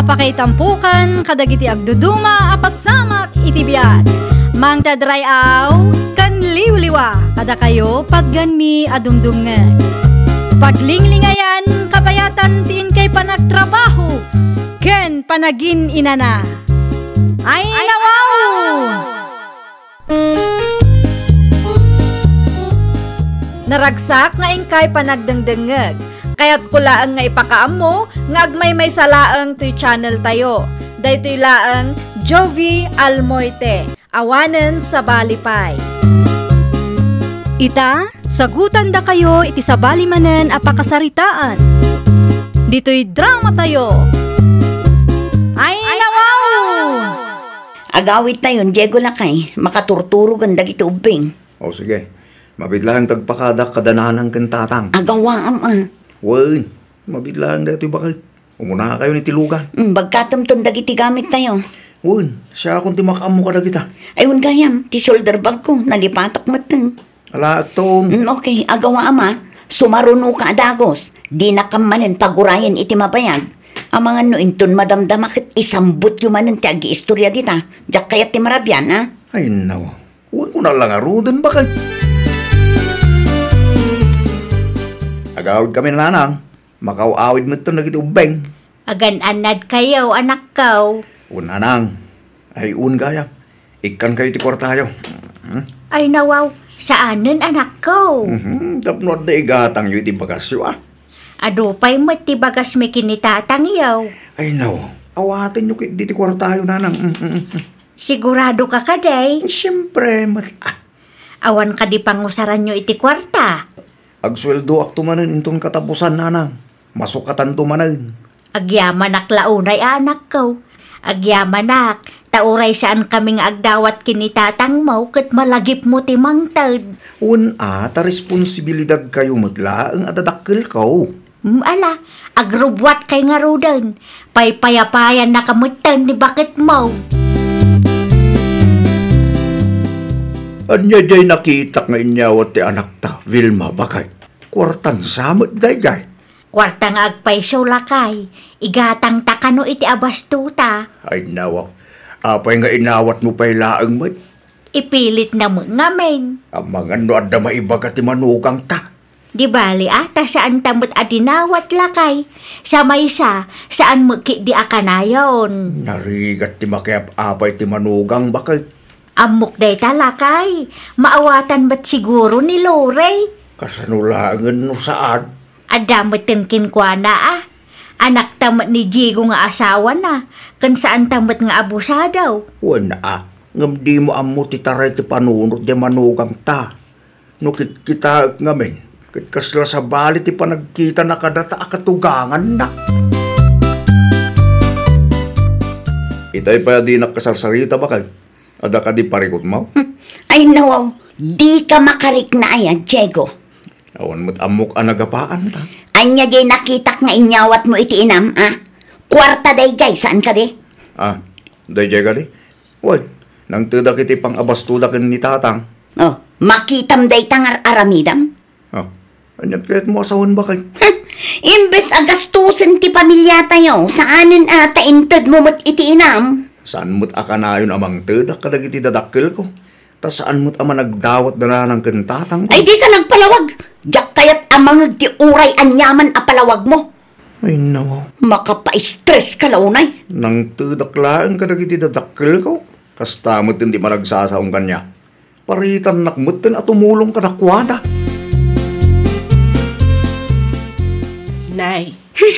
apakaitampukan kadagiti agduduma apasamak iti biag. Mang tadrayaw kan liwliwa kada kayo pagganmi adumdumngeg. Paglinglingayan kabayatan tiin kay panagtrabaho ken panagin inana. Ay nawaw! Naragsak nga ingkay panagdengdengeg. Kaya't kulaang nga ipakaam mo, nga agmay salaang to'y channel tayo. Daytoy laang Jovi Almoite, awanen sa balipay. Ita, sagutan da kayo iti sa balimanen apakasaritaan. Dito'y drama tayo. Ay nawaw! Agawit na yun, Diego Lakay, makaturturo ganda iti ubing. O sige, mabidlang tagpakadak kadananang kantatang. Agawaam Wen, mabidlang dito bakit? Umuna kayo ni tilugan. Bagkatamton dagiti gamit tayo. Wen, siya akong timakaam mo kada kita. Ayun gayam, ti shoulder bag ko, nalipatak mateng. Alaak toon. Okay, agawaam sumaruno ka adagos. Di nakamanin pagurayan iti mabayag. Ang mga nointon madamdamakit isambut yung manin ti agi-istorya dita. Diyak kayat ti marabyan, ha? Ay nawa, wen ko na lang aruden bakit? Agawid kami na nanang, makaw-awid mo ito nagit ubeng. Agan-anad kayo, anak ko. Nanang, ay gaya, ikan kayo ti kwartayo. Ay nawaw, saanin anak ko? Tapnod na igatang yu iti bagasyo Adupay mo ti bagas may kinitatang yaw. Ay nawa, awatin nyo di ti kwartayo nanang. Sigurado ka kaday? Siyempre, Awan ka di pangusaran nyo iti kwarta. Agsweldo ak tumanan intong katapusan nanang. Masukatan tumanan. Agyaman launay anak ko. Agyaman tauray saan kaming agdawat kinitatang mo ket malagip mo ti mangtad. Ta responsibilidad kayo mutla ang adadakkel ko. Ala, agrubwat kay nga rudan. Paypayapayan na kamutan ni bakit mo. Anya day nakita nga inyawat ti anak ta, Vilma, bakay? Kwartan samot day. Kwarta nga agpaysaw lakay, igatang takano iti abastuta. Ay nawa, apay nga inawat mo pa'y laang mo. Ipilit na mo ngamen. Ang mga noad na maibaga ti manugang ta. Di bali ata saan tamot adinawat lakay. Sa maysa, saan mo di akanayon. Narigat ti makiap apay ti manugang bakay. Amok day talakay. Maawatan ba't siguro ni Lore? Kasanulangan no saan? Adamot tinkin kwa na Anak tamat ni Diego nga asawa na. Kan saan tamat nga abusadaw. Wala ngam di mo amo ti taray ti panunot di manugang ta. No kita ngamen. Kit kasla sa bali ti panagkita na kadata akatugangan na. Itay pa di nakasarsarita ba kay? Ada ka di parikot mo? Ay nawaw, di ka makarik na Diego. Awan mo't amok anagapaan ta. Anya jay nakitak nga inyawat mo iti inam, Kwarta day jay, saan ka di? Day jay ka di? Uy, nang tudak iti pang abastudak ni tatang. Makitam day tangar aramidam. Anyat kaya't mo asawon ba kay? Imbes agastusin ti pamilya tayo, saanin ata intod mo mo't iti inam? Saan mo't akanayon amang tudak kadag iti dadakkel ko? Ta saan mo't ama nagdawat na ng kantatang ko? Ay di ka nagpalawag. Diyak kayat amang ti uray anyaman apalawag mo. Ay nawaw. Makapa-stress ka launay. Nang tudak laang kadag iti dadakkel ko? Kasta mo't hindi managsasaong kanya. Paritan nakmutin at tumulong ka nakwada. Nay,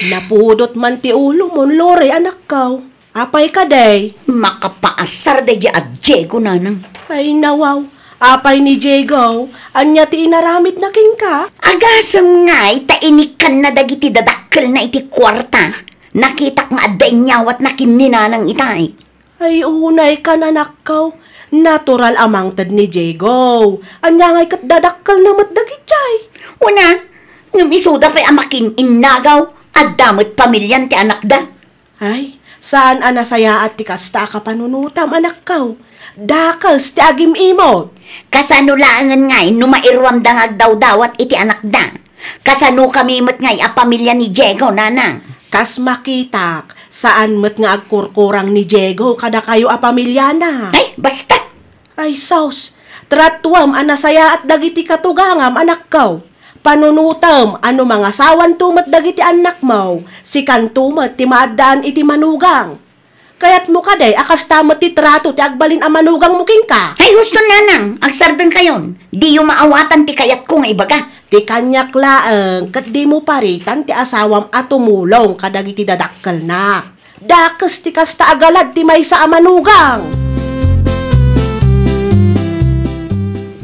napudot man ti ulo mo, Lore, anak ko. Apay ka, day. Makapaasar day at Diego nanang. Ay, nawaw. Apay ni Diego, anya ti inaramit na king ka. Agasam nga, itainikan na dagiti dadakkel na iti kwarta. Nakitak nga aday nyawat na kininanang itay. Ay, unay ka na nakkaw. Natural amang tad ni Diego. Anya nga'y kat dadakkel na matdagit jay. Una, ngam isuda pa'y amakin innagaw, at damot pamilyan ti anak da. Ay, saan anasaya at ti kasta ka panunutam, anak kaw? Dakals ti agim imo. Kasanulangan ngay, numairwam da ngagdaw-dawat iti anak da. Kasano kami mat ngay a pamilya ni Diego, nanang. Kas makitak, Saan met nga agkurkurang ni Diego kada kayo a pamilya na? Ay, basta! Ay, saus. Tratuam anasaya at dagiti katugangam anak kaw. Panunutam ano mga sawan tumat dagiti anak mo. Si kantumat ti maadaan iti manugang. Kaya't mo kaday akas tamat ti trato ti agbalin a manugang mo king ka. Ay, gusto nanang, agsardeng kayon. Di yung maawatan ti kayat ko nga ibaga. Ti kanyak laeng kat di mo paritan ti asawam at tumulong kadagiti dadakkel na. Dakes ti kasta agalad ti maysa a manugang.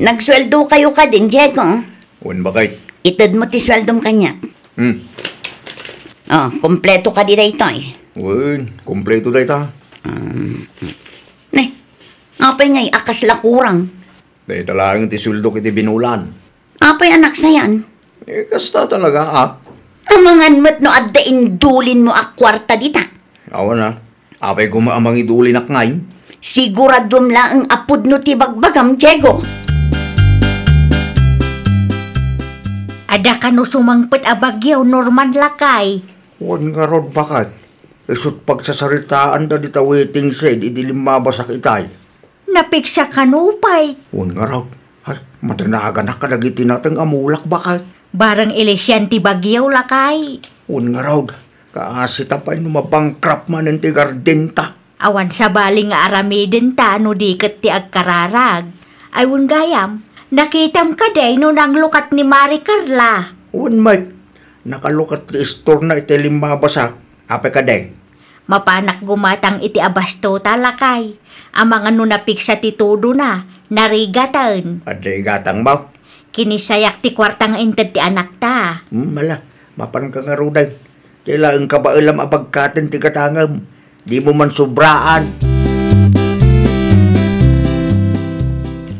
Nagsweldo kayo ka din, Diego. Wan bakit? Itad mo ti sweldom kanya. Oh, kompleto ka di dayto eh. Wan, kompleto day ta. Apay ngay akas lakurang. Day talagang ti suldo kiti binulan. Apay anak sayan. Kasta talaga Amangan mo't no adda indulin mo a kwarta dita. Awan na. Apay kumaamang iduli nak ngay. Siguradom lang ang apod no ti bagbagam, Diego. Ada ka no sumangpit a bagyaw, Norman Lakay. Wan nga rod bakit? Isut pagsasaritaan da dita waiting shed, idilim mabasak itay. Napiksa ka nupay. Wan nga rod. Ay, madanaga na kadagiti natin amulak bakit? Barang ilisyan ti bagyaw, Lakay. Wan nga rod. Kaasita pa yung mabangkrap man ng ti gardenta. Awan sa baling nga aramidin ta no diket ti agkararag. Aywon gayam, nakitam ka day no nang lukat ni Mari Carla. Wan mate, nakalukat ti store na itilim mabasak. Apay ka day. Mapanak gumatang iti abasto talakay. Amang ano napiksa ti todo na, narigatan. Aday gatang ba? Kinisayak ti kwartang inted ti anak ta. Mala, mapan ka nga ruday. Kailangan ka ba alam abagkatan ti katangam? Di mo man sobraan.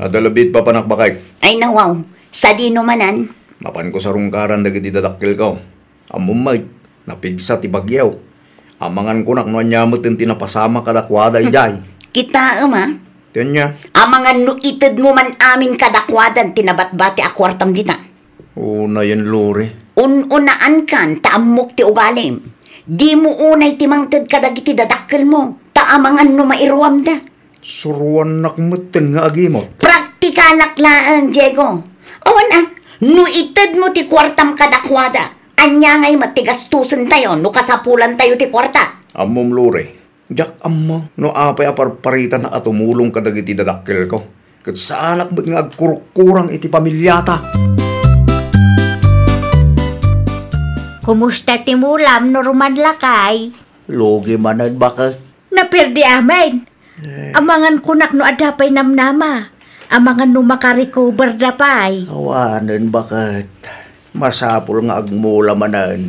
Adalabit pa panak bakay. Ay nawaw, sa di manan. Mapan ko sa rungkaran dagiti dadakil ko. Amumay, napigsa ti bagyaw. Amangan ko nak nuan nyamot yung tinapasama kadakwada ijay. Kita ama. Tiyan niya. Amangan no itad mo man amin kadakwadan tinabatbati a kwartam dita. Una yan lore. Unaan kan taamok ti ugalim. Di mo unay timangtad kadagiti dadakkel mo. Taamangan no mairuam da. Suruan nakmatan nga agimot. Praktikalak laan, Diego. Awan no itad mo ti kwartam kadakwada. Anya ngay matigastusan tayo, no kasapulan tayo ti kwarta. Amom lore. Jak ammo, no apay aparparitan na atumulong kadagiti dadakkel ko. Kat sa anak ba't nga agkurkurang iti pamilyata. Kumusta ti mulam, Norman Lakay? Logi manan baka. Napirdi amin. Amangan kunak no adapay namnama. Amangan no makarecover dapay. Awanan bakit. Masapul nga agmula manan.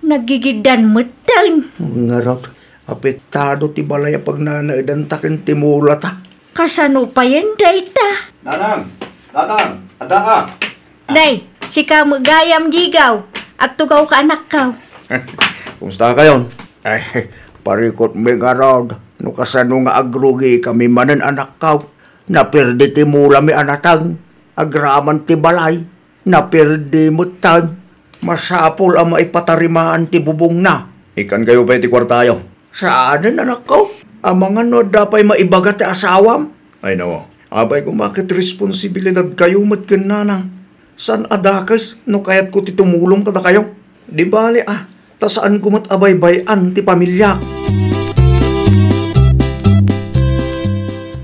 Nagigidan mutan. Ngarot, apektado ti balaya pag nanaidan takin ti mula ta. Kasano pa yan, dayta? Dadang, ada ka. Day, si ka magayam jigaw. Agtugaw ka anak ka. Kumusta kayon? Ay, parikot may ngarod. No kasano nga agrugi kami manan anak ka. Napirdi ti mula mi anatang. Agraman ti balay. Napirdi mo tan. Masapol ang maipatarimaan ti bubong na. Ikan kayo pa iti kwartayo? Saanan anak ko? Amangan no dapay maibaga ti asawam? Ay nawa, abay ko makit responsibilidad kayo matkin nanang. San adakas no kayat ko ti tumulong kada kayo? Di bali ta saan ko mat abay-bayan ti pamilya?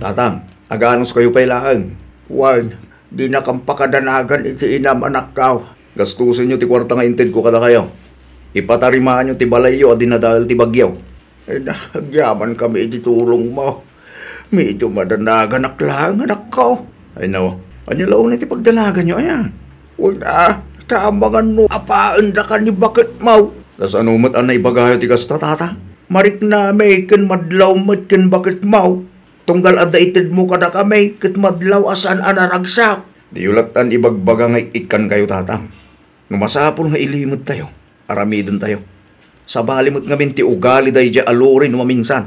Tatang, aganos kayo pa ilaang? Wan, di na kang pakadanagan iti inam anak kao. Gastusin nyo ti kwarta nga inted ko kada kayo. Ipatarimaan nyo ti balayo at dinadahal ti bagyaw. Eh, nagyaman kami iti tulong mo. Medyo madanagan lang anak ko. Ay nawa, anyalaw na ti pagdanagan nyo, ayan. Huwag na, tamangan mo, apaan da ka ni bakit mo. Tas ano mat anay bagayo ti kasta tata? Marik na may ken madlaw mat ken bakit mo. Tunggal adda ited mo kada kami, ket madlaw asan anaragsak. Diulatan ibagbaga nga ikan kayo tatang. Numasapol nga ilimod tayo, aramidon tayo. Sa balimot nga minti ugali dahi dya alurin maminsan.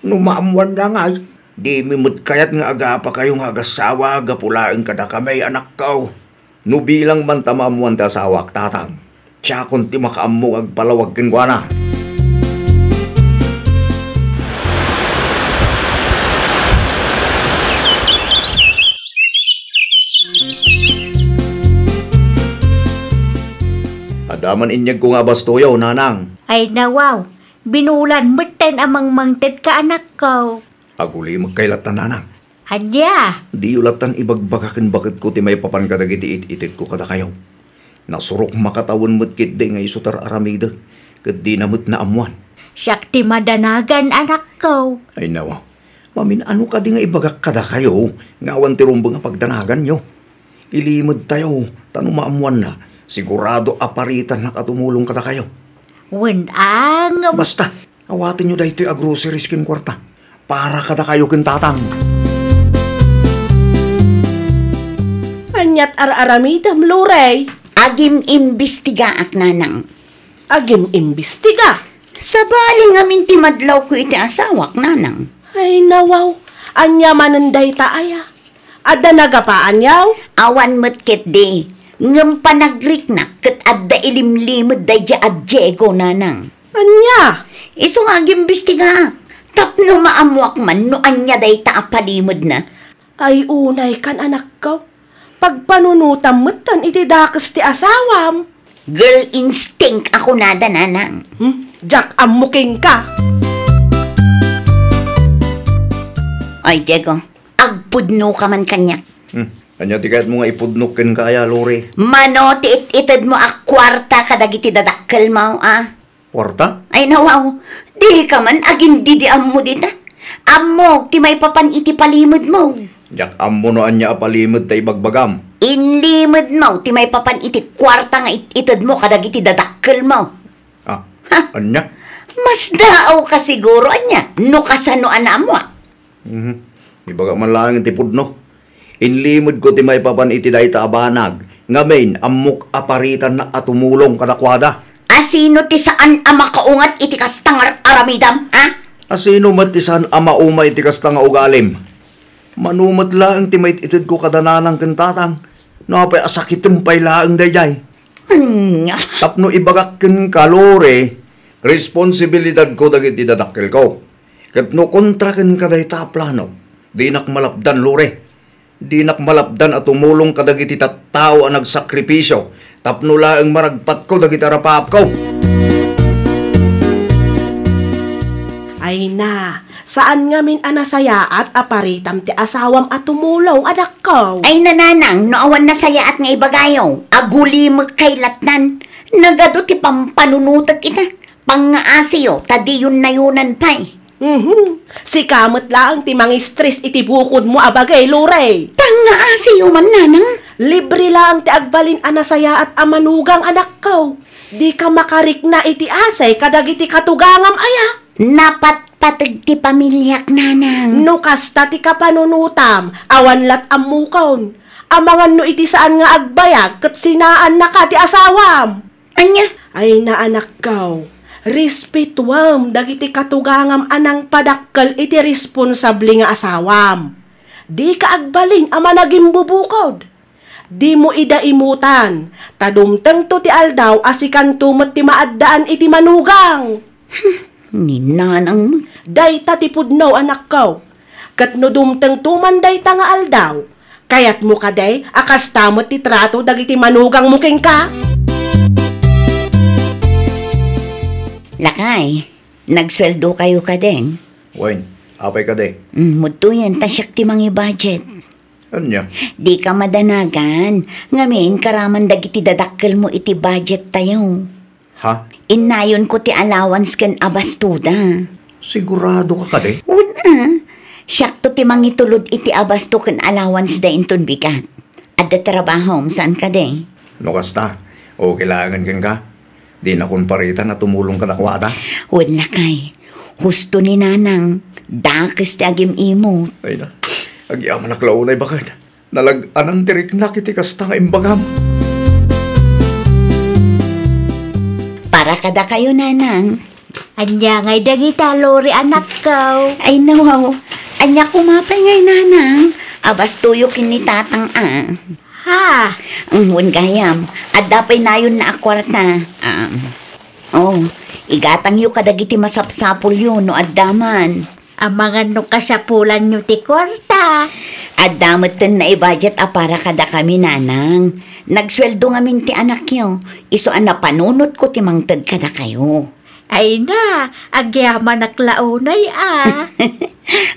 Numaamuan na nga, di mimod kayat nga agapa kayo nga agasawa, agapulain kada kamay anak kao. Nubilang man tamamuan ta asawak tatang. Tiya kon ti makaamu agpalawag kinguana. Adaman inyag ko nga bastoyaw, nanang. Ay nawaw, binulan meten amang mangted ka anak ko. Aguli magkailatan, nanang. Hanya, Di ulatan ibagbagakin bakit ko ti may papan kadagiti it-itit ko kada kayaw. Nasurok makatawon mo't kit di nga isutar aramida. Kat di namot na amuan. siyak ti madanagan anak ko. Ay nawa, mamin ano ka di nga ibagak kada kayo. Ngawan ti rumbo nga pagdanagan nyo. Ilimod tayo, tanong maamuan na. Sigurado aparitan na katumulong kada kayo. Wenang, Basta, awatin nyo dahito yung groceries kin kwarta. Para kada kayo kintatang. Anyat ar-aramidam, Luray. Agim imbestiga ak nanang. Agim imbestiga. Sa bali nga minti madlaw ko iti asawak nanang. Ay nawaw, anya mananday taaya. Adda nagapaan yaw? Awan mo't ket di. Ngem panagrik na ket adda ilimlimod day ja adjego nanang. Anya? Iso nga agim imbestiga. Tapno maamuak man no anya day taapalimod na. Ay unay kan anak ko. Pagpanunutam metan iti dakas ti asawam. Girl instinct ako nada nanang. Jack amuking ka. Ay Diego, agpudno ka man kanya. Anya ti kahit mo nga ipudnukin kaya, Lore. Mano ti itid mo ak kwarta kadagiti dadakkel mo Kwarta? Ay nawaw, di ka man agin didiam mo dita. Ammo, ti may papan iti palimod mo. Jak ammo no anya apalimod ta ibagbagam. Inlimod mo, ti may papan iti kwarta nga itid mo kadagiti dadakkel mo. Ah, anya? Mas daaw ka siguro anya, no kasano mo. Ibaga man lang ti pudno. Inlimod ko ti may papan iti dahi ta abanag. Ngamin, amok aparitan na atumulong kadakwada. Asino ti saan ama kaungat iti kastangar aramidam, Asino matisan ama umay ti kasta nga ugalim. Manumat lang ti may itid ko kadananang kentatang. Napay asakitin pay laang dayay. Anya, Tapno ibagak ken kalore, responsibilidad ko dagiti dadakkel ko. Ket no kontra ken kaday ta plano, di nak malapdan lore. Di nak malapdan at tumulong kadagiti tattao ang nagsakripisyo. Tapno laang maragpat ko dagiti arapap ko. Ay na, saan nga min anasaya at aparitam ti asawam at tumulong anak ko? ay nananang, no awan na saya at nga ibagayaw. Aguli mo kay latnan. Nagado ti pampanunutak ita. Pangaasiyo, tadi yun na yunan pa'y. Si kamot lang ti mga stress iti bukod mo abagay, Luray. Pangaasiyo man nanang. Libre lang ti agbalin anasaya at amanugang anak ko. Di ka makarik na iti asay kadagiti katugangam aya. Napatpatag ti pamilyak nanang. No kasta ti kapanunutam, awan lat amukon. Amangan no iti saan nga agbayag kat sinaan na ka ti asawam. Anya, Ay na anak ko, respetuam dagiti katugangam anang padakkel iti responsable nga asawam. Di ka agbalin ama naging bubukod. Di mo idaimutan, tadumteng to ti aldaw asikan tumot ti maaddaan iti manugang. ni nanang mo. Dayta ti pudno anak ko. Kat no dumteng tuman dayta nga aldaw. Kayat mo kaday, akas tamot ti trato dagiti manugang mo king ka. Lakay, nagsweldo kayo ka din. Wain, apay ka de. Muto yan, tasyak ti mangi budget. Anya? Di ka madanagan. Ngamin, karaman dagiti dadakkel mo iti budget tayo. Ha? Inayon ko ti allowance ken abastuda. Sigurado ka de? Una, siyak to ti mangitulod iti abasto ken allowance da inton bigat. Adda trabaho, saan ka de? No kasta, o kailangan ken ka? Di na kun paritan na tumulong ka dakwada. Wala kay. Husto ni nanang. Dakes ti agim imo. Ay na, agyaman na klaunay bakit? Nalag-anang tirik na kiti kasta nga imbagam. Para kada kayo nanang. anya ngay dagita Lore anak ko. Ay nawaw. Anya kumapay ngay nanang. Abastuyo kini tatang Ha, Ang gayam. Adda pa'y nayon na akwarta. Igatang yu kadagiti masapsapol yun no addaman. amangan no kasapulan nyo ti kwarta. At damot na i-budget para kada kami nanang. Nagsweldo nga min ti anak yo. Iso na panunot ko ti mangtad kada kayo. Ay na, agyaman naklaunay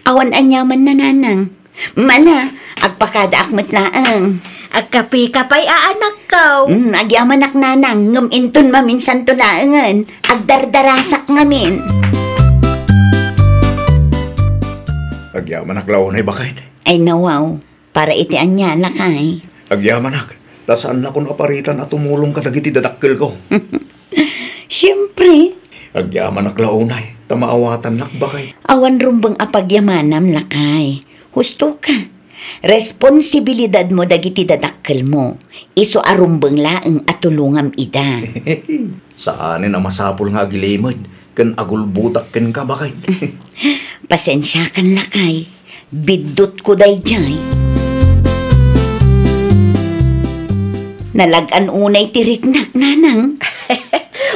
Awan anyaman na nanang. Mana, agpakada akmat laang. Agkapi ka pa'y anak ko. Agyaman ak nanang, ngam inton maminsan to laangan. Agdardarasak ngamin. Agyaman aklaunay bakit? Ay nawaw, para iti anya lakay. Agyaman ak, tasaan na ko nakaparitan at tumulong ka dagiti dadakkel ko. Siyempre, Agyaman aklaunay, tamaawatan nak bakit? awan rumbang apagyamanam lakay. Husto ka. Responsibilidad mo dagiti dadakkel mo. Iso arumbang laeng atulungam ida. Saanin na masapul nga agilimod, kan agulbutak ken ka bakit? Pasensya kan lakay. Bidot ko day jay. Nalagan unay tiriknak nanang.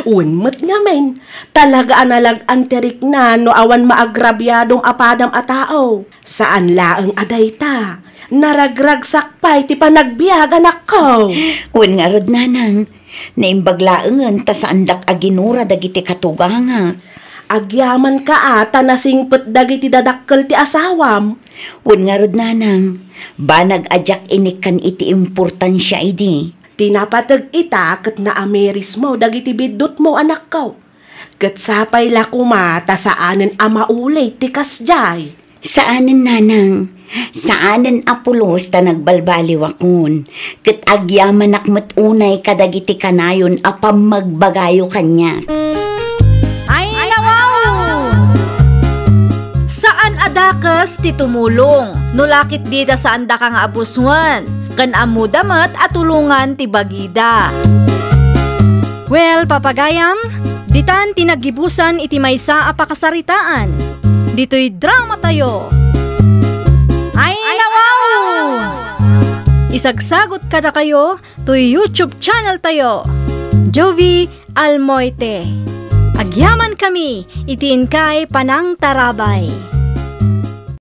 Unmat nga men, talaga analag-an tirik na no awan maagrabyadong apadam a tao. Saan laeng aday ta? Naragragsak pa'y ti panagbiag anak ko. Wen nga rod nanang. Naimbaglaengan ta sa andak aginura dagiti katuganga. Agyaman ka ata nasingpet dagiti dadakkel ti asawam. Wen nga rod nanang. Banag ajak inikan iti importansya idi. Tinapatag ita ket na ameris mo dagiti bidot mo anak ko. Ket sapay la kumata saanen amaulay ti kasjay. Saanen nanang? Saanen apulos ta nagbalbaliwakon. Ket agyaman akmet unay kadagiti kanayon apam magbagayo kanya. Ay nawaw! Saan adakas ti tumulong? Nulakit dida saan da ka nga abuswan? Kan amu damat at tulungan ti bagida. Well, papagayam, ditan tinagibusan iti maysa a pakasaritaan. Dito'y drama tayo. Ay nawaw! Isagsagot ka na kayo to YouTube channel tayo. Jovi Almoite. Agyaman kami, itiin kay Panang Tarabay.